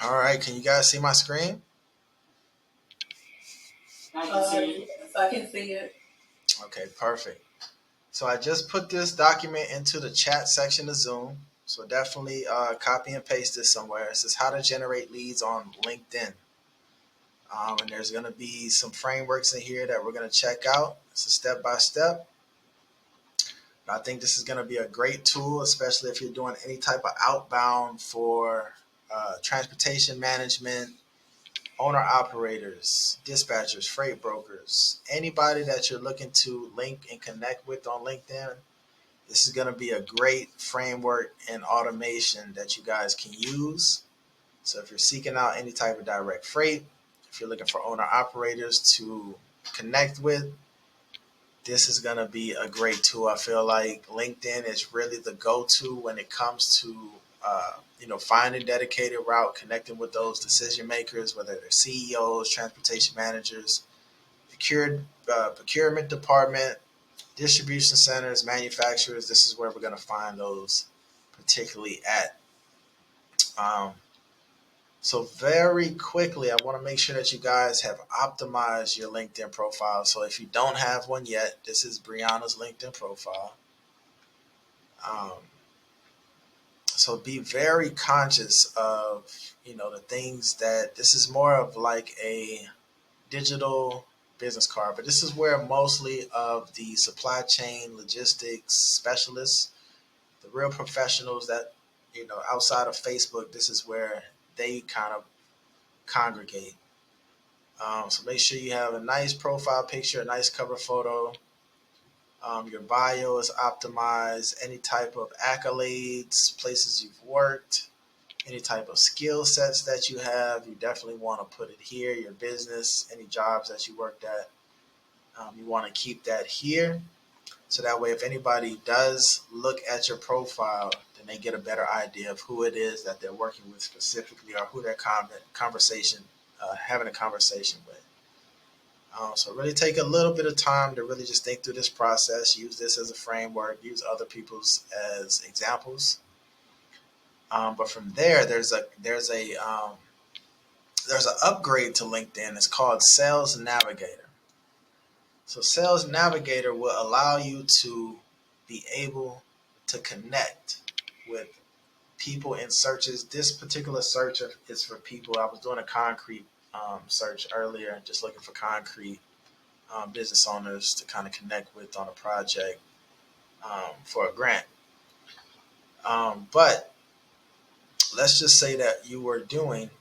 All right, can you guys see my screen? I can see it. Yes, I can see it. Okay, perfect. So I just put this document into the chat section of Zoom. So definitely copy and paste this somewhere. It says how to generate leads on LinkedIn. And there's going to be some frameworks in here that we're going to check out. It's a step by step. I think this is going to be a great tool, especially if you're doing any type of outbound for transportation management, owner operators, dispatchers, freight brokers, anybody that you're looking to link and connect with on LinkedIn. This is going to be a great framework and automation that you guys can use. So if you're seeking out any type of direct freight, if you're looking for owner operators to connect with, this is going to be a great tool. I feel like LinkedIn is really the go-to when it comes to finding dedicated route, connecting with those decision makers, whether they're CEOs, transportation managers, procurement department, distribution centers, manufacturers. This is where we're going to find those particularly at. Um, so very quickly, I want to make sure that you guys have optimized your LinkedIn profile. So if you don't have one yet, this is Brianna's LinkedIn profile. Um, so be very conscious of, the things that this is more of like a digital business card, but this is where mostly of the supply chain logistics specialists, the real professionals that, outside of Facebook, this is where they kind of congregate. So make sure you have a nice profile picture, a nice cover photo. Your bio is optimized. Any type of accolades, places you've worked, any type of skill sets that you have, you definitely want to put it here. Your business, any jobs that you worked at, you want to keep that here. So that way, if anybody does look at your profile, then they get a better idea of who it is that they're working with specifically, or who they're having a conversation with. So really take a little bit of time to really just think through this process. Use this as a framework. Use other people's as examples. But from there, there's an upgrade to LinkedIn. It's called Sales Navigator. So Sales Navigator will allow you to be able to connect with people in searches. This particular search is for people. I was doing a concrete search earlier, just looking for concrete business owners to kind of connect with on a project for a grant. But let's just say that you were doing,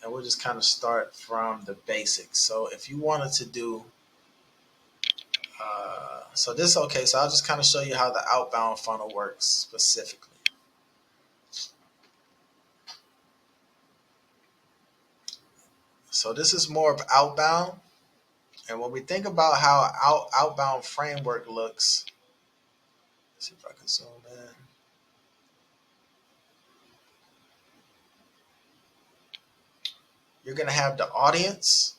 and we'll just kind of start from the basics. So if you wanted to do, so I'll just kind of show you how the outbound funnel works specifically. So this is more of outbound. And when we think about how outbound framework looks, let's see if I can zoom in. You're going to have the audience.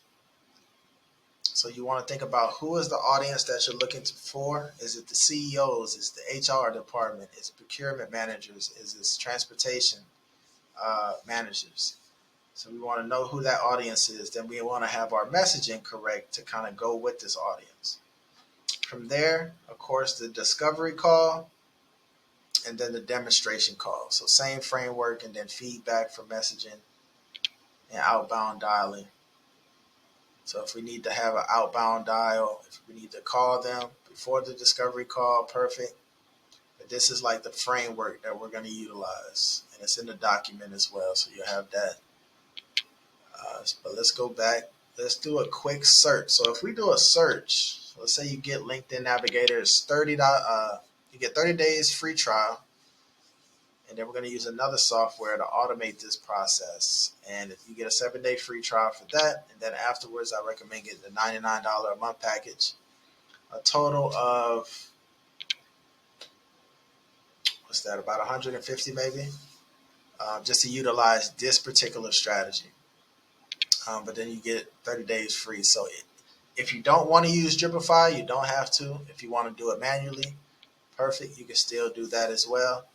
So you want to think about who is the audience that you're looking for. Is it the CEOs? Is it the HR department? Is it procurement managers? Is it transportation managers? So we want to know who that audience is. Then we want to have our messaging correct to kind of go with this audience. From there, of course, the discovery call and then the demonstration call. So same framework, and then feedback for messaging and outbound dialing. So if we need to have an outbound dial, if we need to call them before the discovery call, perfect. But this is like the framework that we're going to utilize. And it's in the document as well, so you'll have that. But let's go back. Let's do a quick search. So if we do a search, let's say you get LinkedIn Navigator, it's you get 30 days free trial. And then we're going to use another software to automate this process. And if you get a 7-day free trial for that, and then afterwards, I recommend getting the $99 a month package. A total of, what's that, about 150 maybe, just to utilize this particular strategy. But then you get 30 days free. So if you don't want to use Dripify, you don't have to. If you want to do it manually, perfect. You can still do that as well.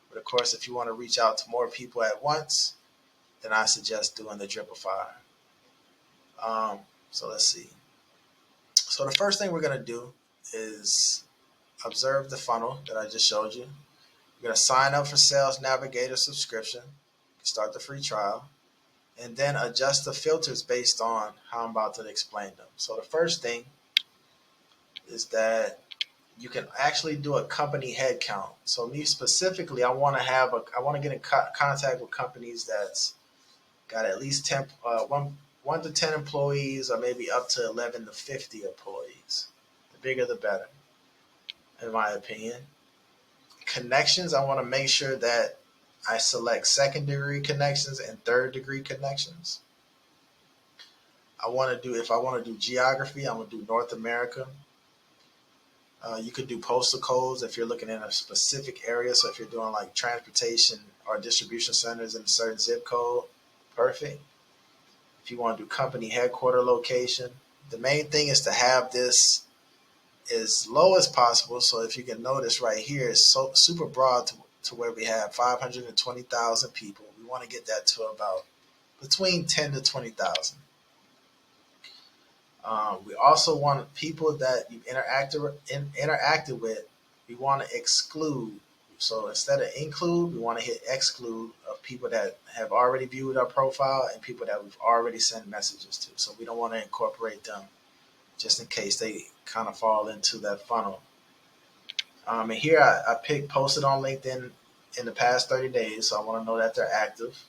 But of course, if you want to reach out to more people at once, then I suggest doing the Dripify. So let's see. So the first thing we're going to do is observe the funnel that I just showed you. You're going to sign up for Sales Navigator subscription, start the free trial, and then adjust the filters based on how I'm about to explain them. So the first thing is that you can actually do a company head count. So me specifically, I want to get in contact with companies that's got at least 10, 1 to 10 employees, or maybe up to 11 to 50 employees. The bigger, the better, in my opinion. Connections, I want to make sure that I select second degree connections and third degree connections. If I want to do geography, I'm going to do North America. You could do postal codes if you're looking in a specific area. So if you're doing like transportation or distribution centers in a certain zip code, perfect. If you want to do company headquarter location, the main thing is to have this as low as possible. So if you can notice right here, it's so super broad to where we have 520,000 people. We want to get that to about between 10 to 20,000. We also want people that you've interacted with. We want to exclude. So instead of include, we want to hit exclude of people that have already viewed our profile and people that we've already sent messages to. So we don't want to incorporate them just in case they kind of fall into that funnel. And here I posted on LinkedIn in the past 30 days, so I want to know that they're active.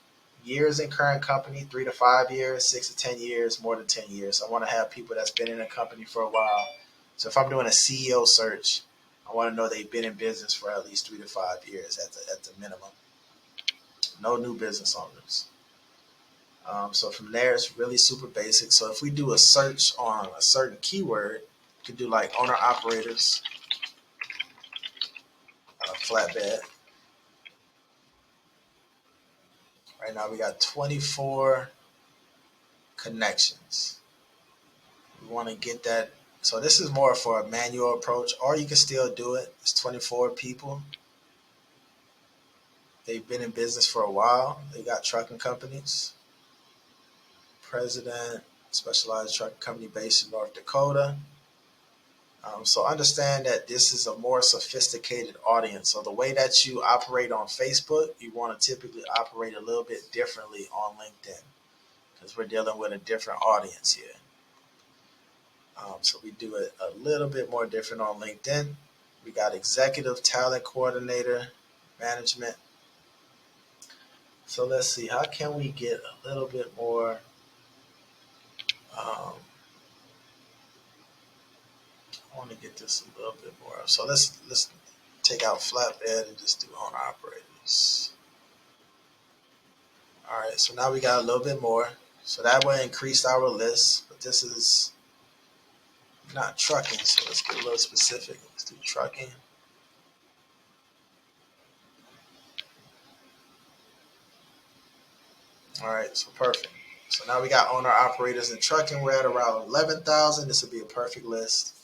Years in current company, 3 to 5 years, 6 to 10 years, more than 10 years. So I want to have people that's been in a company for a while. So if I'm doing a CEO search, I want to know they've been in business for at least 3 to 5 years at the minimum. No new business owners. So from there, it's really super basic. So if we do a search on a certain keyword, you could do like owner operators, flatbed. Right now we got 24 connections. We want to get that. So this is more for a manual approach, or you can still do it. It's 24 people. They've been in business for a while. They got trucking companies. President, specialized trucking company based in North Dakota. So understand that this is a more sophisticated audience. So the way that you operate on Facebook, you want to typically operate a little bit differently on LinkedIn because we're dealing with a different audience here. So we do it a little bit more different on LinkedIn. We got executive talent coordinator, management. So let's see, how can we get a little bit more? I want to get this a little bit more. So let's take out flatbed and just do owner operators. All right, so now we got a little bit more. So that will increase our list, but this is not trucking. So let's get a little specific. Let's do trucking. All right, so perfect. So now we got owner operators in trucking. We're at around 11,000. This would be a perfect list.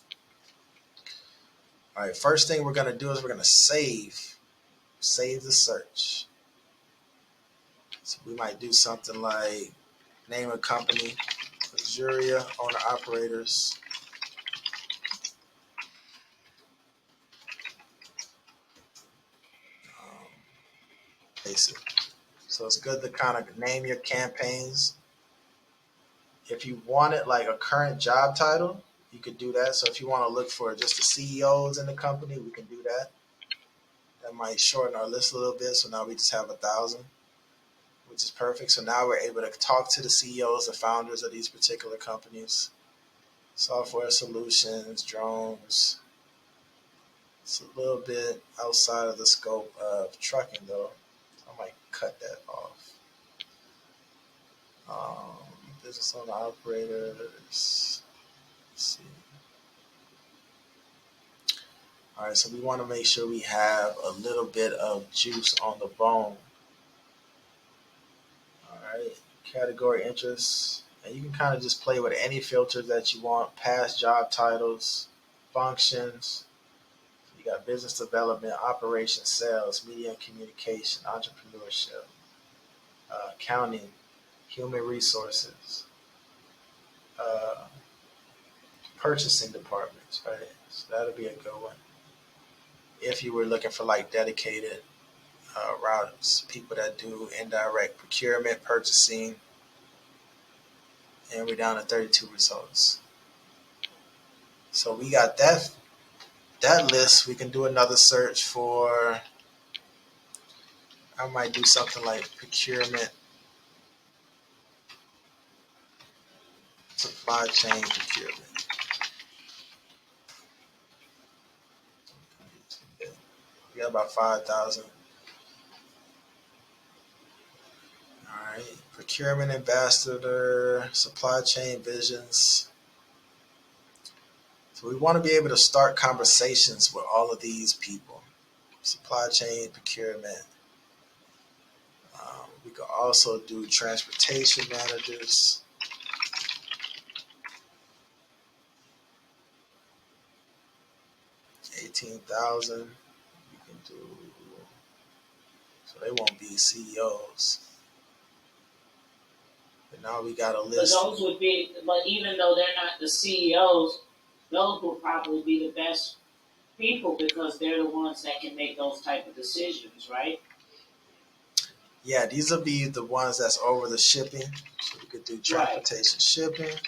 All right, first thing we're going to do is we're going to save the search. So we might do something like name a company, Luxuria, owner operators. Basic. So it's good to kind of name your campaigns. If you wanted like a current job title, you could do that. So if you want to look for just the CEOs in the company, we can do that. That might shorten our list a little bit. So now we just have 1,000, which is perfect. So now we're able to talk to the CEOs, the founders of these particular companies. Software solutions, drones. It's a little bit outside of the scope of trucking though. I might cut that off. Business owner operators. Let's see. All right, so we want to make sure we have a little bit of juice on the bone. All right, category interests. And you can kind of just play with any filters that you want. Past job titles, functions. You got business development, operations, sales, media and communication, entrepreneurship. accounting, human resources, uh, purchasing departments, right? So that'll be a good one. If you were looking for like dedicated routes, people that do indirect procurement, purchasing, and we're down to 32 results. So we got that list. We can do another search for. I might do something like procurement, supply chain procurement. We got about 5,000. All right, procurement ambassador, supply chain visions. So we want to be able to start conversations with all of these people. Supply chain procurement. We could also do transportation managers. 18,000. We can do. So they won't be CEOs. But now we got a But list. those would be, but even though they're not the CEOs, those would probably be the best people because they're the ones that can make those type of decisions, right? Yeah, these will be the ones that's over the shipping. So we could do Right. transportation shipping.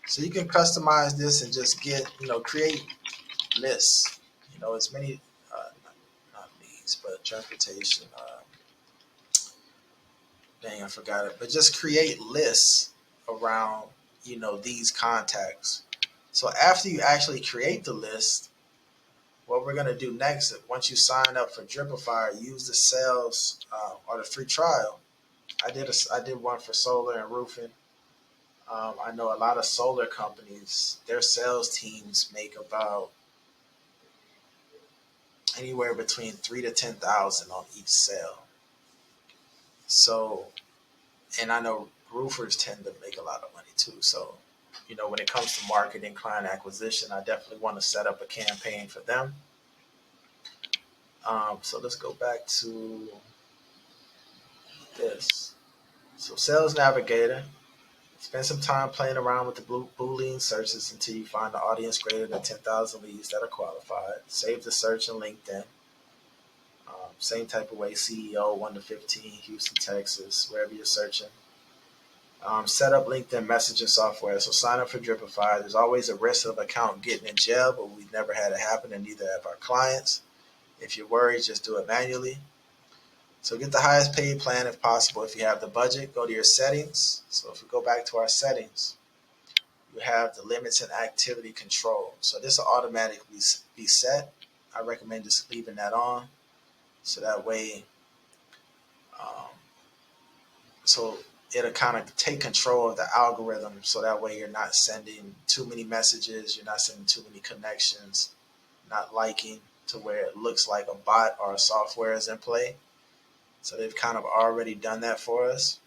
So you can customize this and just get, create lists. As many, not leads, but transportation. Dang, I forgot it. But just create lists around, these contacts. So after you actually create the list, what we're going to do next, once you sign up for Dripify, use the sales or the free trial. I did one for solar and roofing. I know a lot of solar companies, their sales teams make about anywhere between 3 to 10,000 on each sale. So, and I know roofers tend to make a lot of money too. So, when it comes to marketing, client acquisition, I definitely want to set up a campaign for them. So let's go back to this. So, Sales Navigator. Spend some time playing around with the Boolean searches until you find an audience greater than 10,000 leads that are qualified. Save the search in LinkedIn. Same type of way, CEO 1 to 15, Houston, Texas, wherever you're searching. Set up LinkedIn messaging software. So sign up for Dripify. There's always a risk of account getting in jail, but we've never had it happen, and neither have our clients. If you're worried, just do it manually. So get the highest paid plan if possible. If you have the budget, go to your settings. So if we go back to our settings, you have the limits and activity control. So this will automatically be set. I recommend just leaving that on. So that way, um, so it'll kind of take control of the algorithm. So that way you're not sending too many messages. You're not sending too many connections, not liking to where it looks like a bot or a software is in play. So they've kind of already done that for us.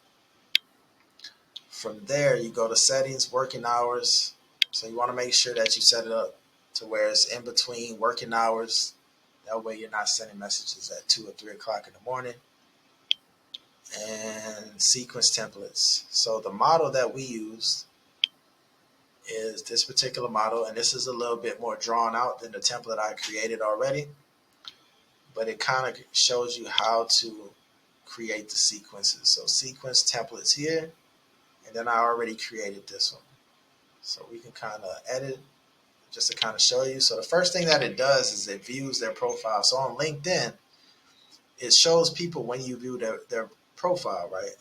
From there, you go to settings, working hours. So you want to make sure that you set it up to where it's in between working hours. That way you're not sending messages at 2 or 3 o'clock in the morning. And sequence templates. So the model that we used is this particular model, and this is a little bit more drawn out than the template I created already, but it kind of shows you how to create the sequences. So sequence templates here, and then I already created this one. So we can kind of edit just to kind of show you. So the first thing that it does is it views their profile. So on LinkedIn, it shows people when you view their profile, right?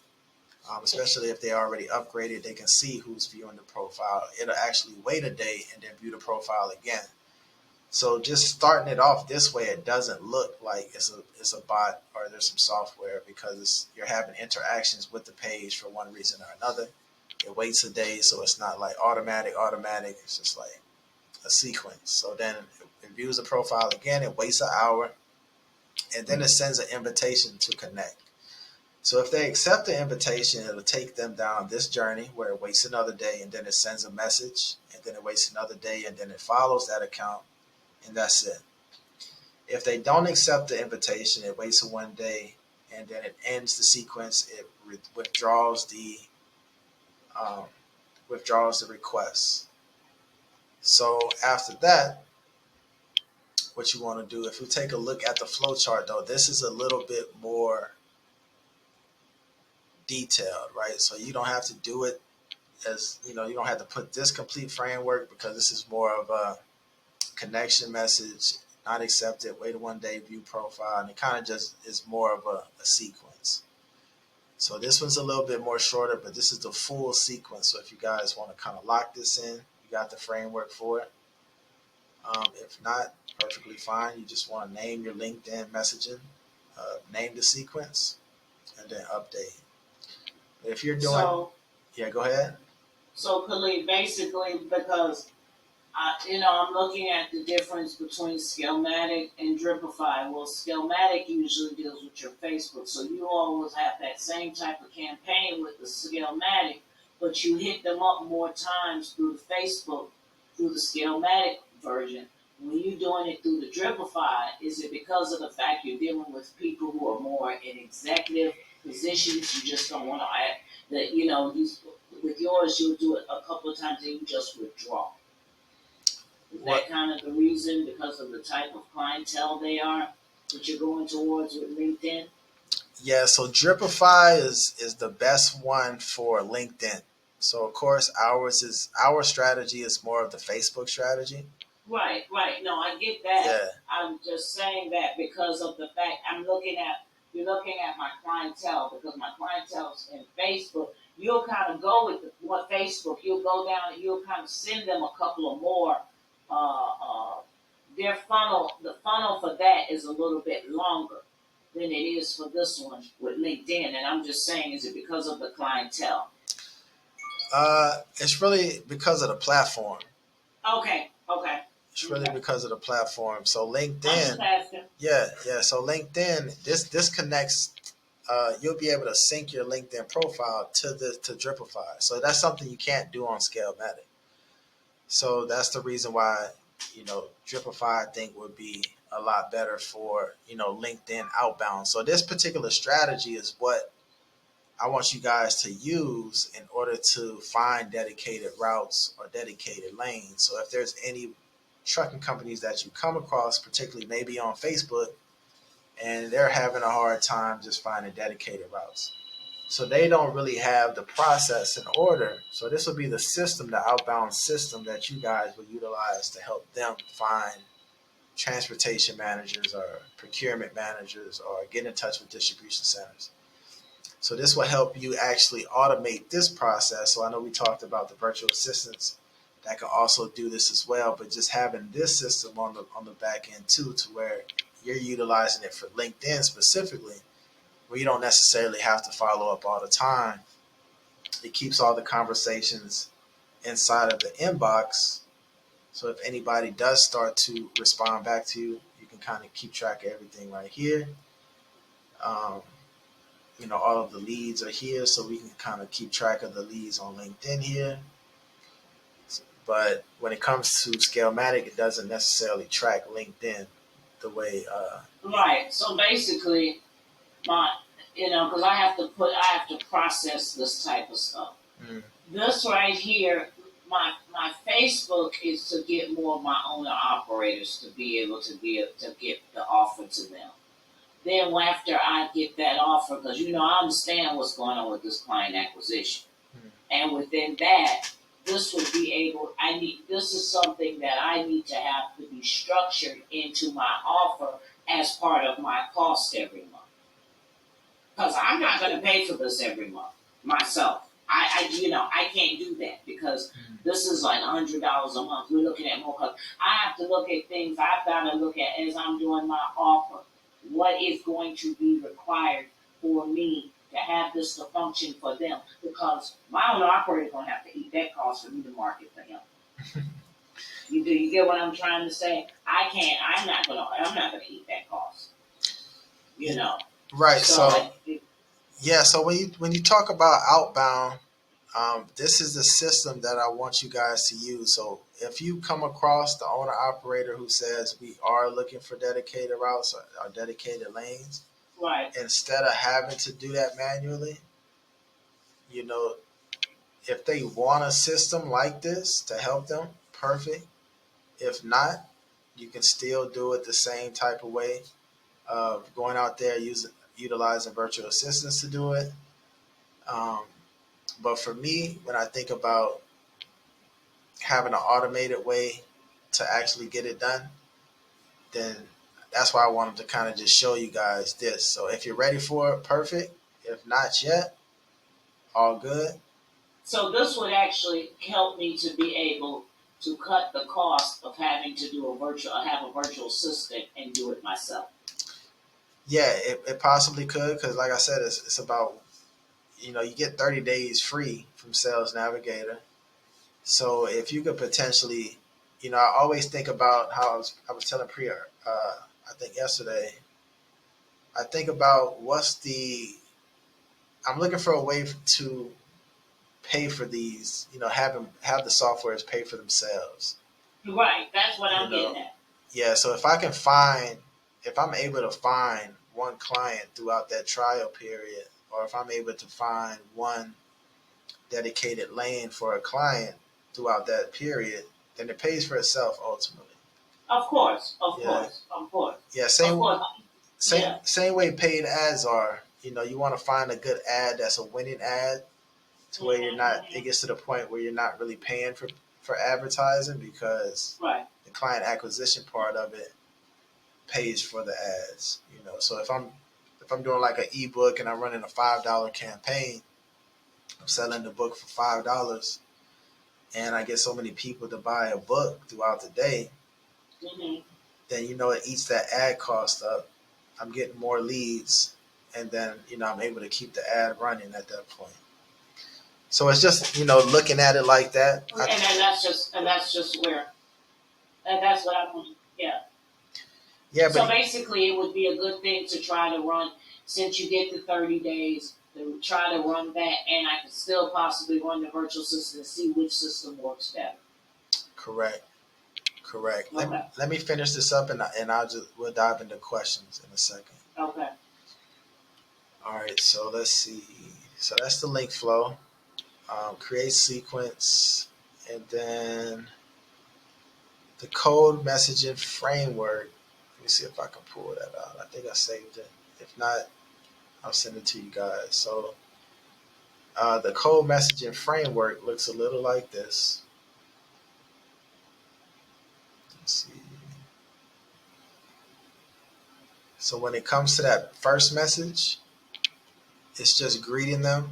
Especially if they already upgraded, they can see who's viewing the profile. It'll actually wait a day and then view the profile again. So just starting it off this way, it doesn't look like it's a bot or there's some software because you're having interactions with the page for one reason or another. It waits a day, so it's not like automatic. It's just like a sequence. So then it views the profile again. It waits an hour, and then it sends an invitation to connect. So if they accept the invitation, it'll take them down this journey where it waits another day, and then it sends a message, and then it waits another day, and then it follows that account, and that's it. If they don't accept the invitation, it waits one day, and then it ends the sequence. It withdraws um, the request. So after that, what you want to do, if we take a look at the flow chart, though, this is a little bit more detailed, right? So you don't have to do it as, you don't have to put this complete framework, because this is more of a connection message, not accepted, wait 1 day, view profile, and it kind of just is more of a sequence. So this one's a little bit more shorter, but this is the full sequence. So if you guys want to kind of lock this in, you got the framework for it. If not, perfectly fine. You just want to name your LinkedIn messaging, name the sequence, and then update. If you're doing, So, yeah, go ahead. so Khalid, basically, because I'm looking at the difference between Scalematic and Dripify. Well, Scalematic usually deals with your Facebook, so you always have that same type of campaign with the Scalematic, but you hit them up more times through the Facebook, through the Scalematic version. When you're doing it through the Dripify, is it because of the fact you're dealing with people who are more in executive positions? You just don't want to add that, with yours, you'll do it a couple of times and you just withdraw. Is What? that kind of the reason, because of the type of clientele they are that you're going towards with LinkedIn? Yeah, so Dripify is the best one for LinkedIn. So of course our strategy is more of the Facebook strategy. Right, right. No, I get that. Yeah. I'm just saying that because of the fact you're looking at my clientele, because my clientele's in Facebook. You'll kind of go with what Facebook. You'll go down and you'll kind of send them a couple of more. Uh, uh, the funnel for that is a little bit longer than it is for this one with LinkedIn. And I'm just saying, is it because of the clientele? It's really because of the platform. Okay, okay, It's really okay. because of the platform. So I'm just LinkedIn, asking. yeah, yeah. So LinkedIn, this connects. You'll be able to sync your LinkedIn profile to Dripify. So that's something you can't do on Scalematic. So that's the reason why, Dripify I think would be a lot better for, LinkedIn outbound. So this particular strategy is what I want you guys to use in order to find dedicated routes or dedicated lanes. So if there's any trucking companies that you come across, particularly maybe on Facebook, and they're having a hard time just finding dedicated routes. So they don't really have the process in order. So this will be the system, the outbound system that you guys will utilize to help them find transportation managers or procurement managers or get in touch with distribution centers. So this will help you actually automate this process. So I know we talked about the virtual assistants that can also do this as well, but just having this system on the back end too, to where you're utilizing it for LinkedIn specifically, where you don't necessarily have to follow up all the time. It keeps all the conversations inside of the inbox. So if anybody does start to respond back to you, you can kind of keep track of everything right here. Um, all of the leads are here, so we can kind of keep track of the leads on LinkedIn here. But when it comes to Scalematic, it doesn't necessarily track LinkedIn the way. Right. So basically, my, because I have to process this type of stuff. Mm, This right here, my Facebook is to get more of my owner operators to be able to get the offer to them. Then after I get that offer, because I understand what's going on with this client acquisition, mm, and within that, this would be able. This is something that I need to have to be structured into my offer as part of my cost every month. Because I'm not going to pay for this every month myself. I can't do that because mm. this is like $100 a month. We're looking at more. Cause I have to look at things. I've got to look at as I'm doing my offer. What is going to be required for me to have this to function for them? Because my owner operator is going to have to eat that cost for me to market for him. You get what I'm trying to say? I can't. I'm not going to. I'm not going to eat that cost. You know. Right. So So yeah. So when you talk about outbound, this is the system that I want you guys to use. So if you come across the owner operator who says we are looking for dedicated routes or dedicated lanes, Right. instead of having to do that manually, you know, if they want a system like this to help them, perfect. If not, you can still do it the same type of way of going out there utilizing virtual assistants to do it. Um, but for me, when I think about having an automated way to actually get it done, then that's why I wanted to kind of just show you guys this. So if you're ready for it, perfect. If not yet, all good. So this would actually help me to be able to cut the cost of having to do have a virtual assistant and do it myself. Yeah, it possibly could because, like I said, it's about, you get 30 days free from Sales Navigator. So if you could potentially, I always think about how I was telling Priya, I think yesterday, I think about I'm looking for a way to pay for these, have the softwares pay for themselves. Right. That's what You I'm know, getting at. yeah. So if I'm able to find one client throughout that trial period, or if I'm able to find one dedicated lane for a client throughout that period, then it pays for itself ultimately. Of course. Of Yeah, course. Of course. yeah. Of Same, course. same, Yeah. same way paid ads are. You want to find a good ad that's a winning ad, to where you're not. It Mm-hmm. gets to the point where you're not really paying for advertising because Right. the client acquisition part of it pays for the ads. So if I'm doing like an ebook and I'm running a $5 campaign, I'm selling the book for $5, and I get so many people to buy a book throughout the day, Mm-hmm. then it eats that ad cost up. I'm getting more leads, and then I'm able to keep the ad running at that point. So it's just looking at it like that. And then that's just where and that's what I want. Yeah. Yeah, but So basically, it would be a good thing to try to run since you get the 30 days. To try to run that, and I could still possibly run the virtual system and see which system works better. correct, correct. Let me Okay. let me finish this up, and we'll dive into questions in a second. Okay. All right, so let's see. So that's the link flow. Create sequence, and then the code messaging framework. Let me see if I can pull that out. I think I saved it. If not, I'll send it to you guys. So the code messaging framework looks a little like this. Let's see. So when it comes to that first message, it's just greeting them.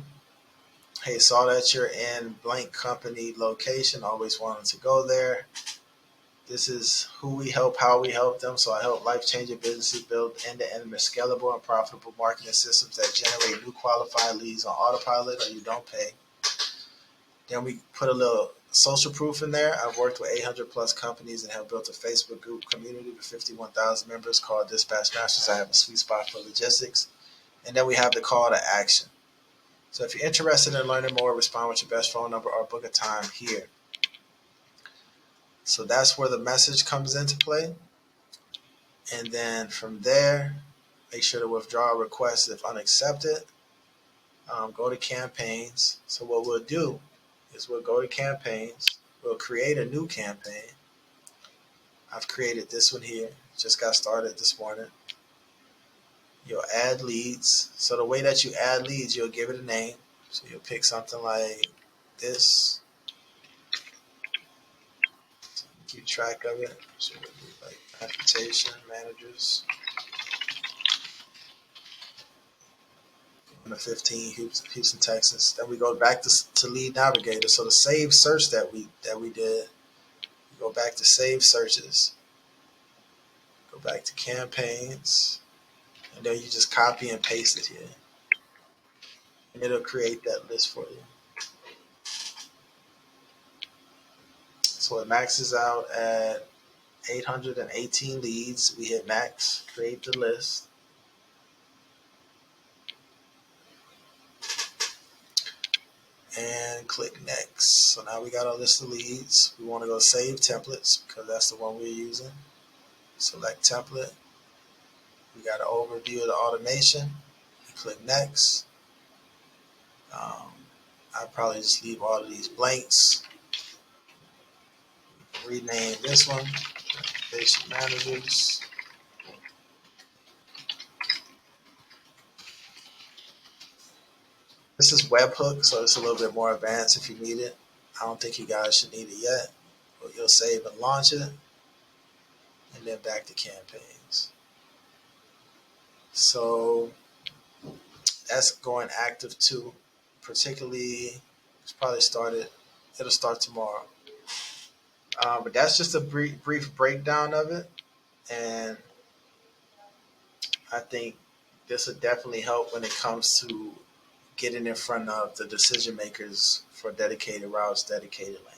Hey, saw that you're in blank company location. Always wanted to go there. This is who we help, how we help them. So I help life-changing businesses build end-to-end scalable and profitable marketing systems that generate new qualified leads on autopilot or you don't pay. Then we put a little social proof in there. I've worked with 800 plus companies and have built a Facebook group community with 51,000 members called Dispatch Masters. I have a sweet spot for logistics. And then we have the call to action. So if you're interested in learning more, respond with your best phone number or book a time here. So that's where the message comes into play. And then from there, make sure to withdraw a request if unaccepted. Go to campaigns. So what we'll do is we'll go to campaigns. We'll create a new campaign. I've created this one here. Just got started this morning. You'll add leads. So the way that you add leads, you'll give it a name. So you'll pick something like this. Keep track of it. So we'll do like transportation managers. On the 15, Houston, Texas. Then we go back to Lead Navigator. So the save search that we did, we go back to save searches. Go back to campaigns, and then you just copy and paste it here, and it'll create that list for you. So it maxes out at 818 leads. We hit max, create the list, and click next. So now we got our list of leads. We want to go save templates because that's the one we're using. Select template. We got an overview of the automation. Click next. I'll probably just leave all of these blanks. Rename this one, basic managers. This is webhook, so it's a little bit more advanced if you need it. I don't think you guys should need it yet, but you'll save and launch it, and then back to campaigns. So that's going active too. Particularly, it's probably started. It'll start tomorrow. But that's just a brief breakdown of it, and I think this will definitely help when it comes to getting in front of the decision makers for dedicated routes, dedicated lanes.